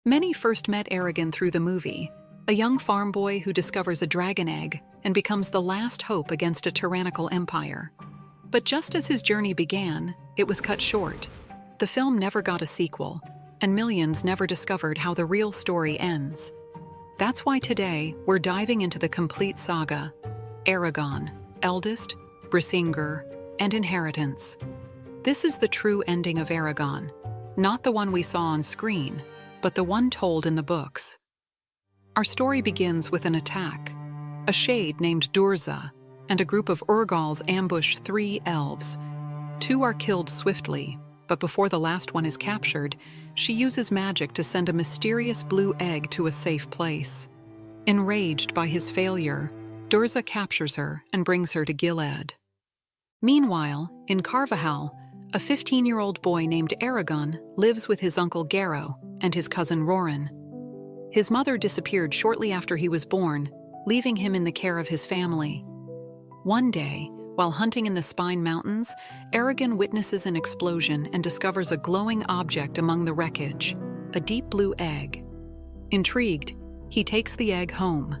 Many first met Eragon through the movie, a young farm boy who discovers a dragon egg and becomes the last hope against a tyrannical empire. But just as his journey began, it was cut short. The film never got a sequel, and millions never discovered how the real story ends. That's why today we're diving into the complete saga: Eragon, Eldest, Brisingr, and Inheritance. This is the true ending of Eragon, not the one we saw on screen, but the one told in the books. Our story begins with an attack. A shade named Durza and a group of Urgals ambush 3 elves. 2 are killed swiftly, but before the last one is captured, she uses magic to send a mysterious blue egg to a safe place. Enraged by his failure, Durza captures her and brings her to Gilead. Meanwhile, in Carvajal, a 15-year-old boy named Eragon lives with his uncle Garrow and his cousin Roran. His mother disappeared shortly after he was born, leaving him in the care of his family. One day, while hunting in the Spine Mountains, Eragon witnesses an explosion and discovers a glowing object among the wreckage, a deep blue egg. Intrigued, he takes the egg home.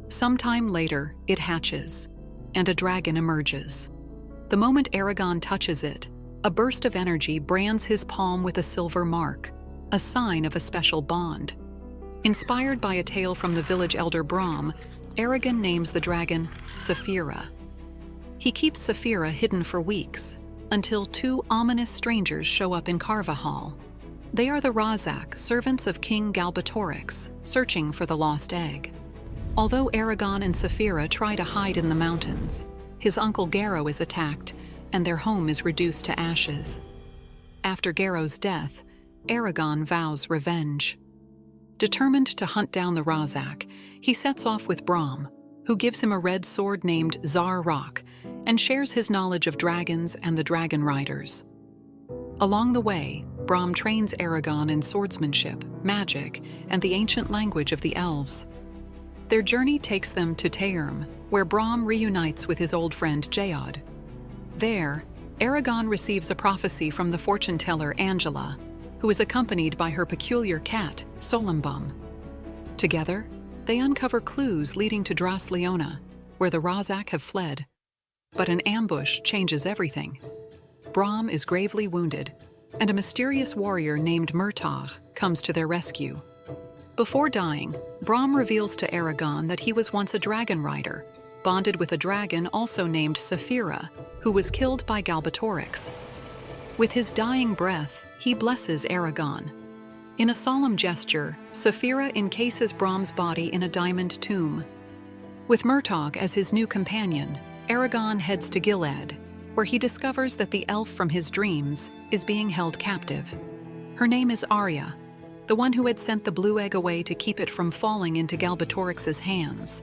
Sometime later, it hatches, and a dragon emerges. The moment Eragon touches it, a burst of energy brands his palm with a silver mark, a sign of a special bond. Inspired by a tale from the village elder Brom, Eragon names the dragon Saphira. He keeps Saphira hidden for weeks, until 2 ominous strangers show up in Carvajal. They are the Razak, servants of King Galbatorix, searching for the lost egg. Although Eragon and Saphira try to hide in the mountains, his uncle Garrow is attacked, and their home is reduced to ashes. After Garrow's death, Eragon vows revenge. Determined to hunt down the Razak, he sets off with Brom, who gives him a red sword named Zar Rock, and shares his knowledge of dragons and the dragon riders. Along the way, Brom trains Eragon in swordsmanship, magic, and the ancient language of the elves. Their journey takes them to Tairm, where Brom reunites with his old friend Jayod. There, Eragon receives a prophecy from the fortune-teller Angela, who is accompanied by her peculiar cat, Solumbum. Together, they uncover clues leading to Dras Leona, where the Razak have fled. But an ambush changes everything. Brom is gravely wounded, and a mysterious warrior named Murtagh comes to their rescue. Before dying, Brom reveals to Eragon that he was once a dragon rider, bonded with a dragon also named Saphira, who was killed by Galbatorix. With his dying breath, he blesses Eragon. In a solemn gesture, Saphira encases Brom's body in a diamond tomb. With Murtagh as his new companion, Eragon heads to Gilead, where he discovers that the elf from his dreams is being held captive. Her name is Arya, the one who had sent the blue egg away to keep it from falling into Galbatorix's hands.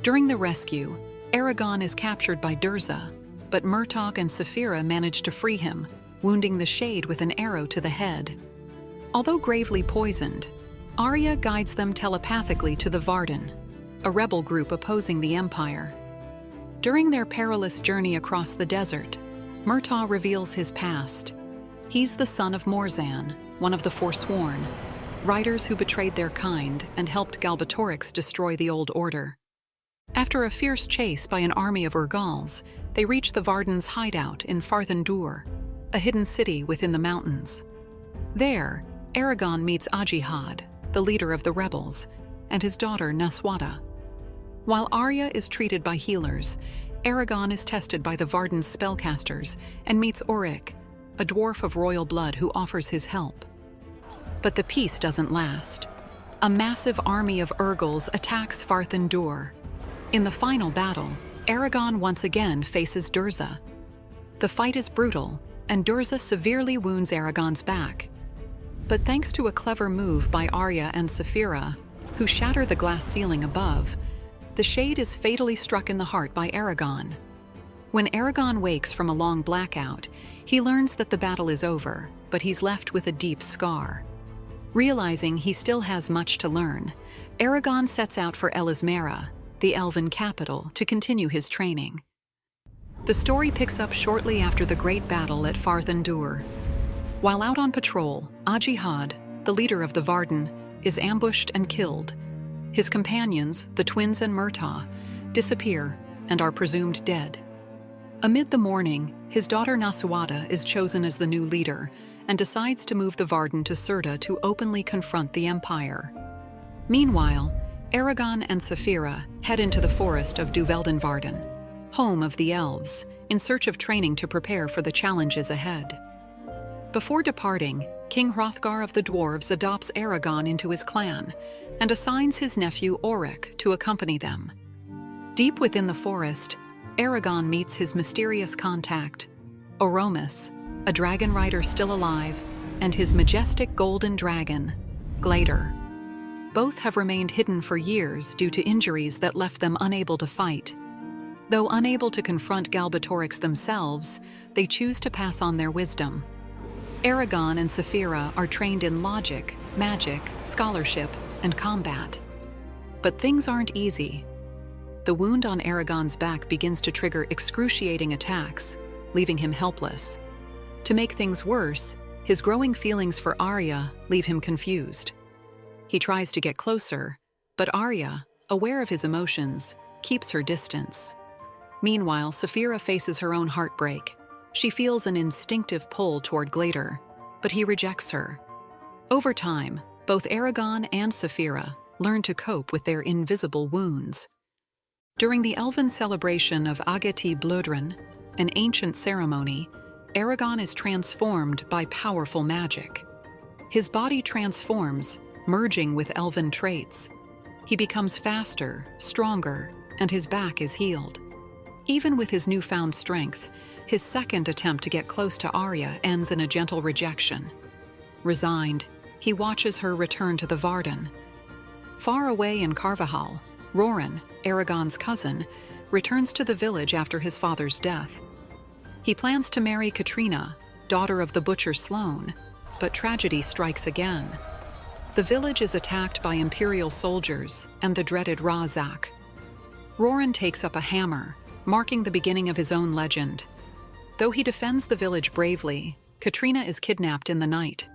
During the rescue, Eragon is captured by Durza, but Murtagh and Saphira manage to free him, wounding the shade with an arrow to the head. Although gravely poisoned, Arya guides them telepathically to the Varden, a rebel group opposing the Empire. During their perilous journey across the desert, Murtagh reveals his past. He's the son of Morzan, one of the Forsworn, riders who betrayed their kind and helped Galbatorix destroy the Old Order. After a fierce chase by an army of Urgals, they reach the Varden's hideout in Farthendur, a hidden city within the mountains. There, Eragon meets Ajihad, the leader of the rebels, and his daughter Naswada. While Arya is treated by healers, Eragon is tested by the Varden's spellcasters and meets Auric, a dwarf of royal blood who offers his help. But the peace doesn't last. A massive army of Urgals attacks Farthendur. In the final battle, Eragon once again faces Durza. The fight is brutal, and Durza severely wounds Eragon's back. But thanks to a clever move by Arya and Saphira, who shatter the glass ceiling above, the shade is fatally struck in the heart by Eragon. When Eragon wakes from a long blackout, he learns that the battle is over, but he's left with a deep scar. Realizing he still has much to learn, Eragon sets out for Elismera, the Elven capital, to continue his training. The story picks up shortly after the great battle at Farthendur. While out on patrol, Ajihad, the leader of the Varden, is ambushed and killed. His companions, the twins and Murtagh, disappear and are presumed dead. Amid the mourning, his daughter Nasuada is chosen as the new leader and decides to move the Varden to Surda to openly confront the Empire. Meanwhile, Eragon and Saphira head into the forest of Duveldenvarden, home of the elves, in search of training to prepare for the challenges ahead. Before departing, King Hrothgar of the Dwarves adopts Eragon into his clan and assigns his nephew Auric to accompany them. Deep within the forest, Eragon meets his mysterious contact, Oromis, a dragon rider still alive, and his majestic golden dragon, Glader. Both have remained hidden for years due to injuries that left them unable to fight. Though unable to confront Galbatorix themselves, they choose to pass on their wisdom. Eragon and Saphira are trained in logic, magic, scholarship, and combat. But things aren't easy. The wound on Eragon's back begins to trigger excruciating attacks, leaving him helpless. To make things worse, his growing feelings for Arya leave him confused. He tries to get closer, but Arya, aware of his emotions, keeps her distance. Meanwhile, Saphira faces her own heartbreak. She feels an instinctive pull toward Glader, but he rejects her. Over time, both Eragon and Saphira learn to cope with their invisible wounds. During the Elven Celebration of Agati Blodrin, an ancient ceremony, Eragon is transformed by powerful magic. His body transforms, merging with elven traits. He becomes faster, stronger, and his back is healed. Even with his newfound strength, his second attempt to get close to Arya ends in a gentle rejection. Resigned, he watches her return to the Varden. Far away in Carvajal, Roran, Eragon's cousin, returns to the village after his father's death. He plans to marry Katrina, daughter of the butcher Sloane, but tragedy strikes again. The village is attacked by Imperial soldiers and the dreaded Razak. Roran takes up a hammer, marking the beginning of his own legend. Though he defends the village bravely, Katrina is kidnapped in the night.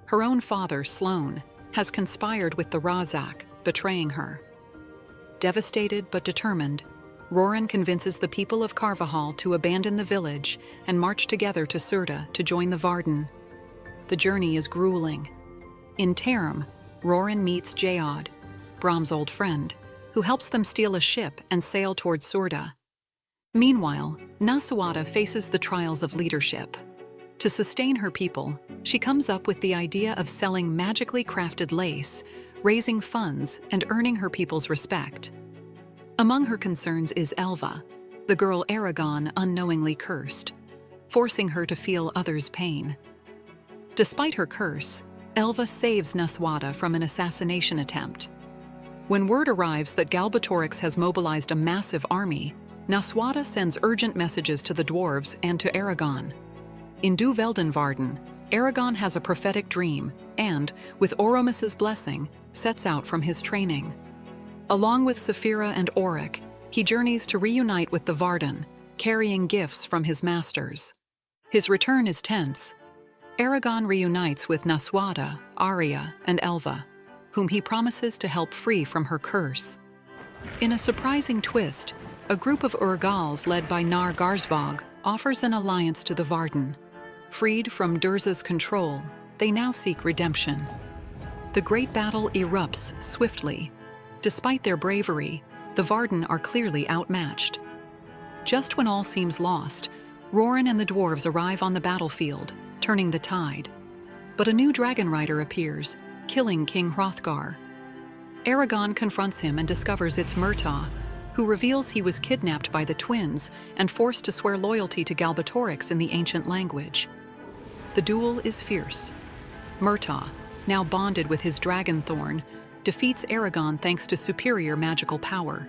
Her own father, Sloane, has conspired with the Razak, betraying her. Devastated but determined, Roran convinces the people of Carvajal to abandon the village and march together to Surda to join the Varden. The journey is grueling. In Term, Roran meets Jayod, Brom's old friend, who helps them steal a ship and sail toward Surda. Meanwhile, Nasuada faces the trials of leadership. To sustain her people, she comes up with the idea of selling magically crafted lace, raising funds, and earning her people's respect. Among her concerns is Elva, the girl Eragon unknowingly cursed, forcing her to feel others' pain. Despite her curse, Elva saves Nasuada from an assassination attempt. When word arrives that Galbatorix has mobilized a massive army, Nasuada sends urgent messages to the dwarves and to Eragon. In Duveldenvarden, Eragon has a prophetic dream and, with Oromis's blessing, sets out from his training. Along with Saphira and Auric, he journeys to reunite with the Varden, carrying gifts from his masters. His return is tense. Eragon reunites with Nasuada, Arya, and Elva, whom he promises to help free from her curse. In a surprising twist, a group of Urgals led by Nar Garsvog offers an alliance to the Varden. Freed from Durza's control, they now seek redemption. The great battle erupts swiftly. Despite their bravery, the Varden are clearly outmatched. Just when all seems lost, Roran and the dwarves arrive on the battlefield, turning the tide. But a new dragon rider appears, killing King Hrothgar. Eragon confronts him and discovers it's Murtagh, who reveals he was kidnapped by the twins and forced to swear loyalty to Galbatorix in the ancient language. The duel is fierce. Murtagh, now bonded with his dragon Thorn, defeats Eragon thanks to superior magical power.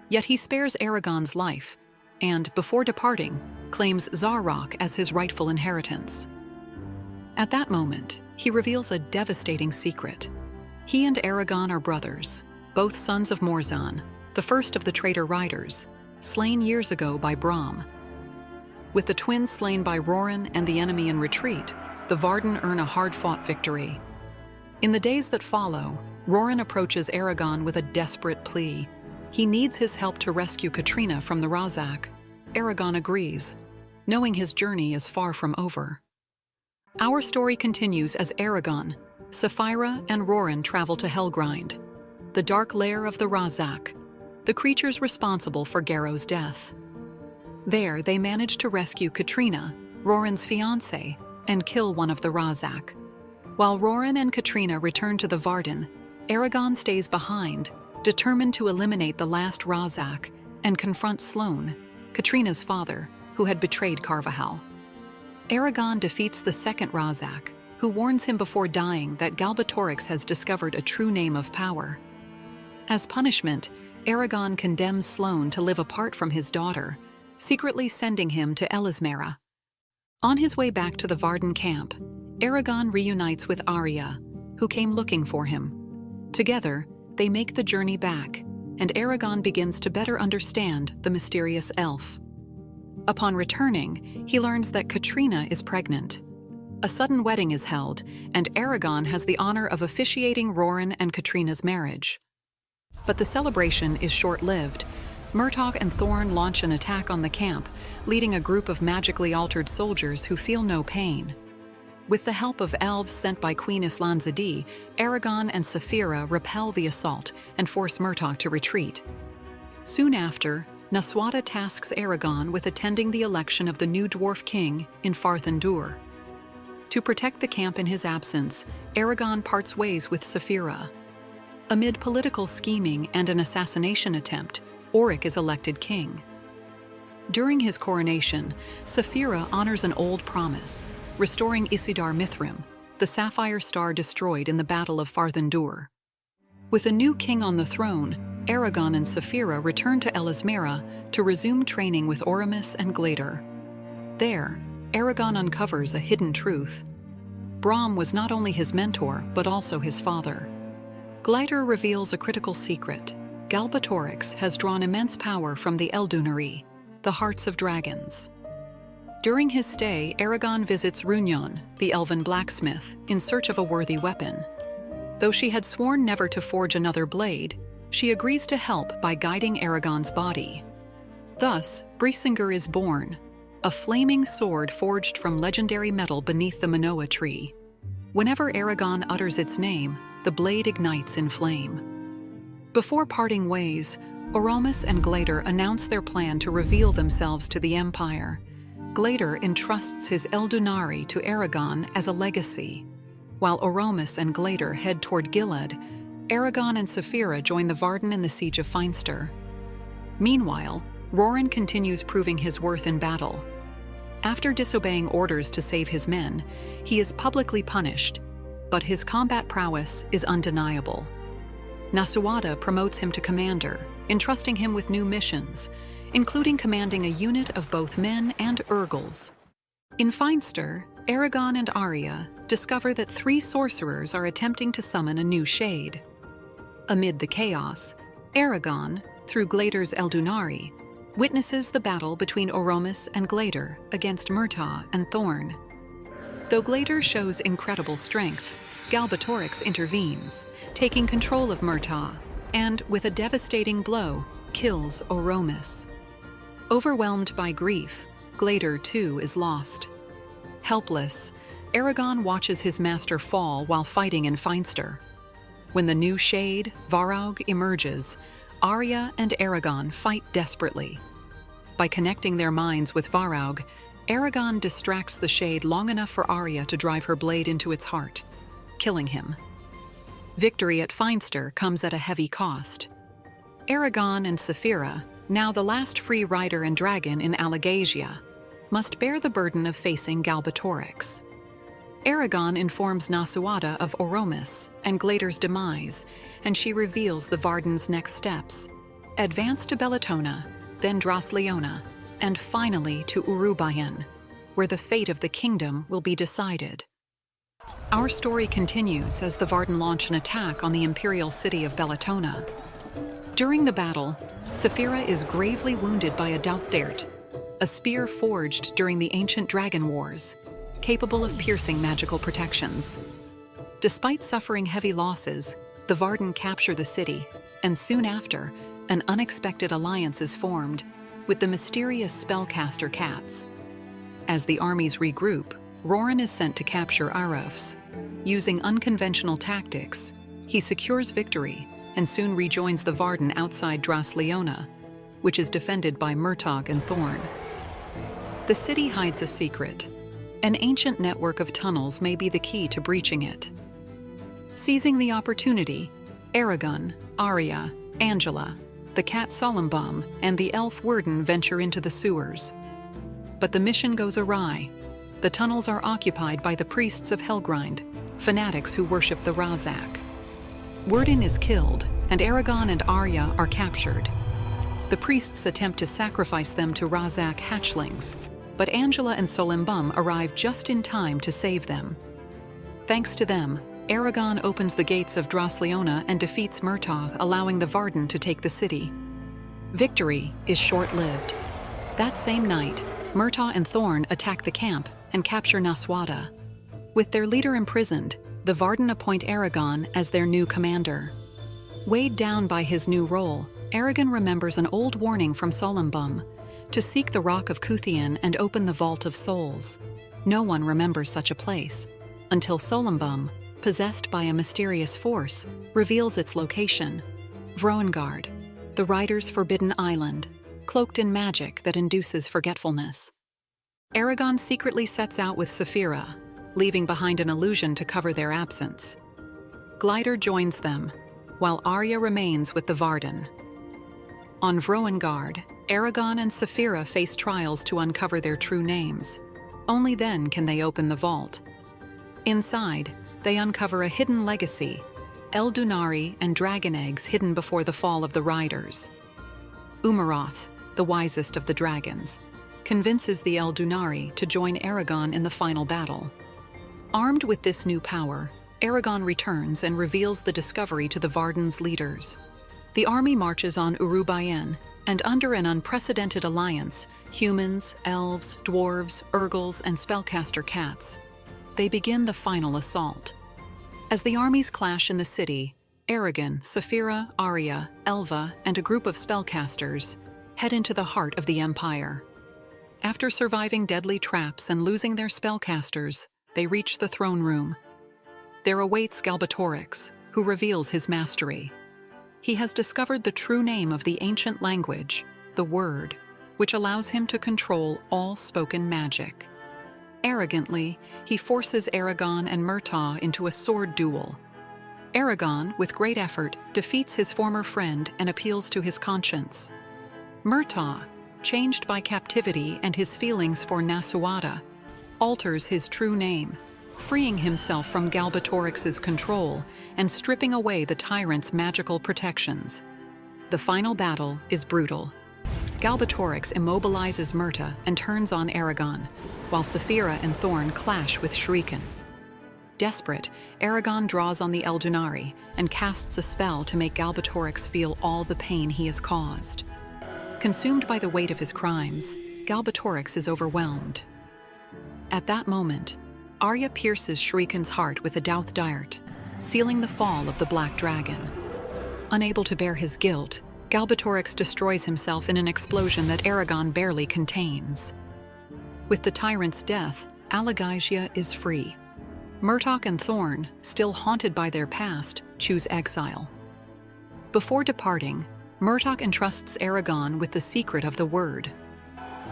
Yet he spares Eragon's life, and, before departing, claims Zarok as his rightful inheritance. At that moment, he reveals a devastating secret. He and Eragon are brothers, both sons of Morzan, the first of the traitor riders, slain years ago by Brom. With the twins slain by Roran and the enemy in retreat, the Varden earn a hard-fought victory. In the days that follow, Roran approaches Eragon with a desperate plea. He needs his help to rescue Katrina from the Razak. Eragon agrees, knowing his journey is far from over. Our story continues as Eragon, Saphira, and Roran travel to Helgrind, the dark lair of the Razak, the creatures responsible for Garrow's death. There, they manage to rescue Katrina, Roran's fiancée, and kill one of the Razak. While Roran and Katrina return to the Varden, Eragon stays behind, determined to eliminate the last Razak and confront Sloane, Katrina's father, who had betrayed Carvajal. Eragon defeats the second Razak, who warns him before dying that Galbatorix has discovered a true name of power. As punishment, Eragon condemns Sloane to live apart from his daughter, secretly sending him to Elismera. On his way back to the Varden camp, Eragon reunites with Arya, who came looking for him. Together, they make the journey back, and Eragon begins to better understand the mysterious elf. Upon returning, he learns that Katrina is pregnant. A sudden wedding is held, and Eragon has the honor of officiating Roran and Katrina's marriage. But the celebration is short-lived. Murtagh and Thorn launch an attack on the camp, leading a group of magically altered soldiers who feel no pain. With the help of elves sent by Queen Islanzadi, Eragon and Saphira repel the assault and force Murtagh to retreat. Soon after, Naswada tasks Eragon with attending the election of the new dwarf king in Farthendur. To protect the camp in his absence, Eragon parts ways with Saphira. Amid political scheming and an assassination attempt, Oric is elected king. During his coronation, Saphira honors an old promise, restoring Isidar Mithrim, the sapphire star destroyed in the Battle of Farthendur. With a new king on the throne, Eragon and Saphira return to Elismera to resume training with Oramus and Glader. There, Eragon uncovers a hidden truth. Brom was not only his mentor, but also his father. Glader reveals a critical secret. Galbatorix has drawn immense power from the Eldunari, the hearts of dragons. During his stay, Eragon visits Runyon, the elven blacksmith, in search of a worthy weapon. Though she had sworn never to forge another blade, she agrees to help by guiding Eragon's body. Thus, Brisingr is born, a flaming sword forged from legendary metal beneath the Manoa tree. Whenever Eragon utters its name, the blade ignites in flame. Before parting ways, Oramus and Glader announce their plan to reveal themselves to the Empire. Glader entrusts his Eldunari to Eragon as a legacy. While Oramus and Glader head toward Gilead, Eragon and Saphira join the Varden in the siege of Feinster. Meanwhile, Roran continues proving his worth in battle. After disobeying orders to save his men, he is publicly punished, but his combat prowess is undeniable. Naswada promotes him to commander, entrusting him with new missions, including commanding a unit of both men and Urgles. In Feinster, Eragon and Arya discover that 3 sorcerers are attempting to summon a new shade. Amid the chaos, Eragon, through Glader's Eldunari, witnesses the battle between Oramus and Glader against Murtagh and Thorn. Though Glader shows incredible strength, Galbatorix intervenes, taking control of Murtagh, and, with a devastating blow, kills Oramus. Overwhelmed by grief, Glader too is lost. Helpless, Eragon watches his master fall while fighting in Feinster. When the new shade, Varag, emerges, Arya and Eragon fight desperately. By connecting their minds with Varag, Eragon distracts the shade long enough for Arya to drive her blade into its heart, killing him. Victory at Feinster comes at a heavy cost. Eragon and Saphira, now the last free rider and dragon in Alagasia, must bear the burden of facing Galbatorix. Eragon informs Naswada of Oramus and Glader's demise, and she reveals the Varden's next steps. Advance to Bellatona, then Drosleona, and finally to Urubayan, where the fate of the kingdom will be decided. Our story continues as the Varden launch an attack on the imperial city of Bellatona. During the battle, Saphira is gravely wounded by a Douthdert, a spear forged during the ancient dragon wars, capable of piercing magical protections. Despite suffering heavy losses, the Varden capture the city, and soon after, an unexpected alliance is formed with the mysterious spellcaster cats. As the armies regroup, Roran is sent to capture Arovs. Using unconventional tactics, he secures victory and soon rejoins the Varden outside Drasleona, which is defended by Murtagh and Thorn. The city hides a secret. An ancient network of tunnels may be the key to breaching it. Seizing the opportunity, Eragon, Arya, Angela, the cat Solemnbaum, and the elf Werden venture into the sewers. But the mission goes awry. The tunnels are occupied by the priests of Helgrind, fanatics who worship the Razak. Werden is killed, and Eragon and Arya are captured. The priests attempt to sacrifice them to Razak hatchlings, but Angela and Solemnbaum arrive just in time to save them. Thanks to them, Eragon opens the gates of Drasleona and defeats Murtagh, allowing the Varden to take the city. Victory is short-lived. That same night, Murtagh and Thorn attack the camp and capture Naswada. With their leader imprisoned, the Varden appoint Eragon as their new commander. Weighed down by his new role, Eragon remembers an old warning from Solemnbaum to seek the Rock of Cuthien and open the Vault of Souls. No one remembers such a place, until Solemnbaum, possessed by a mysterious force, reveals its location: Vrowengard, the Rider's forbidden island, cloaked in magic that induces forgetfulness. Eragon secretly sets out with Saphira, leaving behind an illusion to cover their absence. Glider joins them, while Arya remains with the Varden. On Vrowengard, Eragon and Saphira face trials to uncover their true names. Only then can they open the vault. Inside, they uncover a hidden legacy: Eldunari and dragon eggs hidden before the fall of the Riders. Umaroth, the wisest of the dragons, convinces the Eldunari to join Eragon in the final battle. Armed with this new power, Eragon returns and reveals the discovery to the Varden's leaders. The army marches on Urubayen, and under an unprecedented alliance, humans, elves, dwarves, urgles, and spellcaster cats, they begin the final assault. As the armies clash in the city, Eragon, Saphira, Arya, Elva, and a group of spellcasters head into the heart of the Empire. After surviving deadly traps and losing their spellcasters, they reach the throne room. There awaits Galbatorix, who reveals his mastery. He has discovered the true name of the ancient language, the Word, which allows him to control all spoken magic. Arrogantly, he forces Eragon and Murtagh into a sword duel. Eragon, with great effort, defeats his former friend and appeals to his conscience. Murtagh, changed by captivity and his feelings for Naswada, alters his true name, freeing himself from Galbatorix's control and stripping away the tyrant's magical protections. The final battle is brutal. Galbatorix immobilizes Murtagh and turns on Eragon, while Saphira and Thorn clash with Shrieken. Desperate, Eragon draws on the Eldunari and casts a spell to make Galbatorix feel all the pain he has caused. Consumed by the weight of his crimes, Galbatorix is overwhelmed. At that moment, Arya pierces Shrieken's heart with a Douth Dart, sealing the fall of the Black Dragon. Unable to bear his guilt, Galbatorix destroys himself in an explosion that Eragon barely contains. With the tyrant's death, Alagaisia is free. Murtagh and Thorn, still haunted by their past, choose exile. Before departing, Murtagh entrusts Eragon with the secret of the Word.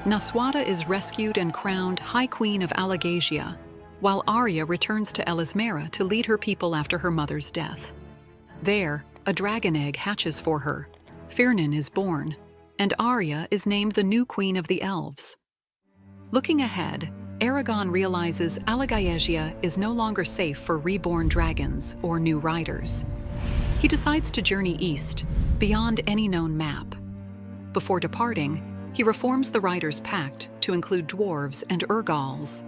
Naswada is rescued and crowned High Queen of Alagaisia, while Arya returns to Elismera to lead her people after her mother's death. There, a dragon egg hatches for her, Firnin is born, and Arya is named the new Queen of the Elves. Looking ahead, Eragon realizes Alagaisia is no longer safe for reborn dragons or new riders. He decides to journey east, beyond any known map. Before departing, he reforms the Riders' Pact to include dwarves and Urgals.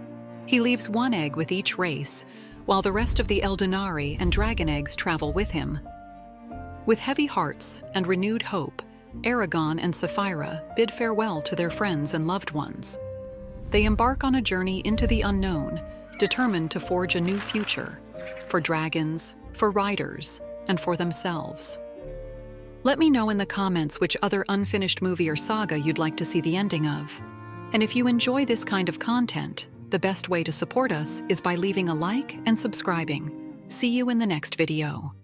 He leaves one egg with each race, while the rest of the Eldunari and dragon eggs travel with him. With heavy hearts and renewed hope, Eragon and Saphira bid farewell to their friends and loved ones. They embark on a journey into the unknown, determined to forge a new future, for dragons, for riders, and for themselves. Let me know in the comments which other unfinished movie or saga you'd like to see the ending of. And if you enjoy this kind of content, the best way to support us is by leaving a like and subscribing. See you in the next video.